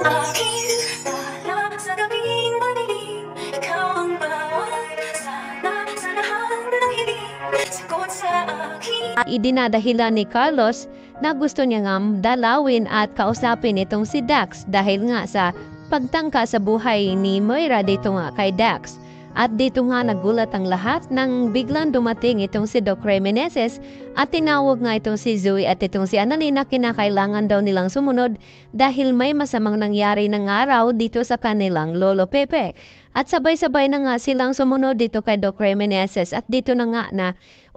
aking tala sa gabing madilim. Ikaw ang bawat sana sa lahat ng hiling. Sagot sa aking Idinadahilan ni Carlos na gusto niya nga dalawin at kausapin itong si Dax dahil nga sa pagtangka sa buhay ni Moira dito nga kay Dax. At dito nga nagulat ang lahat nang biglang dumating itong si Doc Remeneses at tinawag nga itong si Zoe at itong si Annalena kinakailangan daw nilang sumunod dahil may masamang nangyari ng araw dito sa kanilang Lolo Pepe. At sabay-sabay na nga silang sumunod dito kay Doc Remeneses at dito na nga na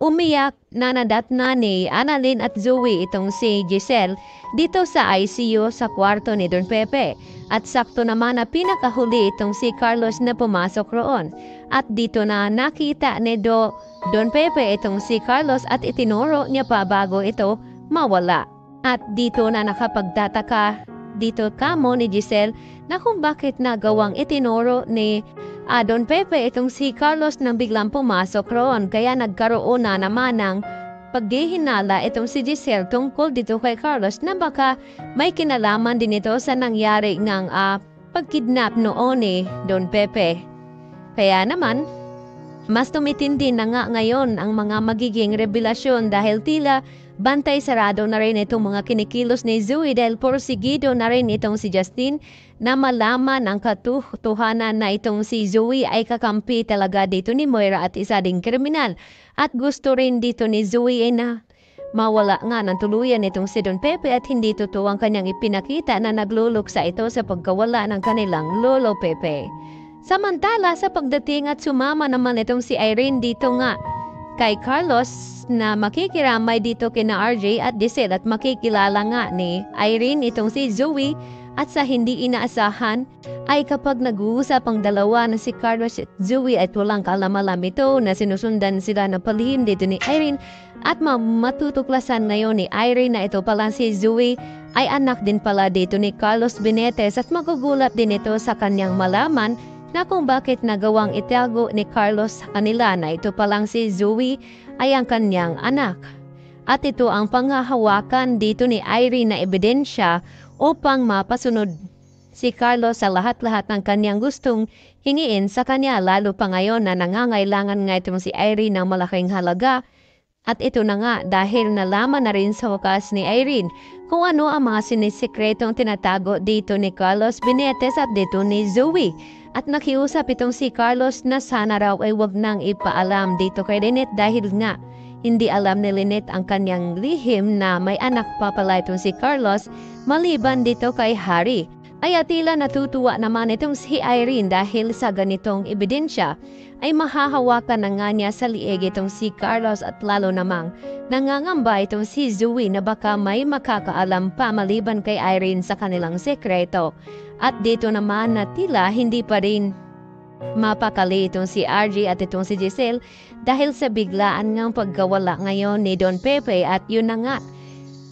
umiyak na nadatna ni Annalyn at Zoe itong si Giselle dito sa ICU sa kwarto ni Don Pepe. At sakto naman na pinakahuli itong si Carlos na pumasok roon. At dito na nakita ni Don Pepe itong si Carlos at itinuro niya pa bago ito mawala. At dito na nakapagtataka dito kamo ni Giselle na kung bakit nagawang itinuro ni Don Pepe itong si Carlos nang biglang pumasok roon. Kaya nagkaroon na naman ng paghihinala itong si Giselle tungkol dito kay Carlos na baka may kinalaman din ito sa nangyari ng pagkidnap noon ni Don Pepe. Kaya naman, mas tumitindi na nga ngayon ang mga magiging revelasyon dahil tila bantay sarado na rin itong mga kinikilos ni Zoe dahil porsigido na rin itong si Justin na malaman ang katotohanan na itong si Zoe ay kakampi talaga dito ni Moira at isa ding kriminal. At gusto rin dito ni Zoe na mawala nga ng tuluyan itong si Don Pepe at hindi totoo ang kanyang ipinakita na nagluluksa ito sa pagkawala ng kanilang Lolo Pepe. Samantala sa pagdating at sumama naman itong si Irene dito nga kay Carlos na makikiramay dito kina RJ at Giselle at makikilala nga ni Irene itong si Zoe. At sa hindi inaasahan ay kapag nag-uusap ang dalawa na si Carlos at Zoe at walang kalamalam ito na sinusundan sila ng palihim dito ni Irene at matutuklasan ngayon ni Irene na ito pala si Zoe ay anak din pala dito ni Carlos Benitez at magugulat din ito sa kanyang malaman na kung bakit nagawang itago ni Carlos sa kanila na ito palang si Zoe ay ang kanyang anak. At ito ang panghahawakan dito ni Irene na ebidensya upang mapasunod si Carlos sa lahat-lahat ng kanyang gustong hingiin sa kanya lalo pa ngayon na nangangailangan nga itong si Irene ng malaking halaga. At ito na nga dahil nalaman na rin sa wakas ni Irene kung ano ang mga sinisikretong tinatago dito ni Carlos Benitez at dito ni Zoe. At nakiusap itong si Carlos na sana raw ay wag nang ipaalam dito kay Lynette dahil nga hindi alam ni Lynette ang kanyang lihim na may anak pa pala itong si Carlos maliban dito kay Harry. Kaya tila natutuwa naman itong si Irene dahil sa ganitong ebidensya ay mahahawakan na nga niya sa liig itong si Carlos at lalo namang nangangamba itong si Zoe na baka may makakaalam pa maliban kay Irene sa kanilang sekreto. At dito naman na tila hindi pa rin mapakali itong si RJ at itong si Giselle dahil sa biglaan ngang paggawala ngayon ni Don Pepe at yun na nga.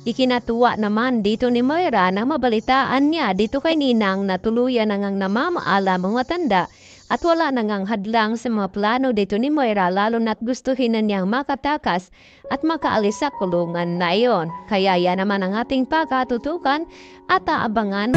Ikinatuwa naman dito ni Moira na mabalitaan niya dito kay Ninang na tuluyan na ngang namamaala mga tanda at wala na ngang hadlang sa mga plano dito ni Moira lalo na't gustuhin na niyang makatakas at makaalis sa kulungan na iyon. Kaya yan naman ang ating pagkatutukan at aabangan.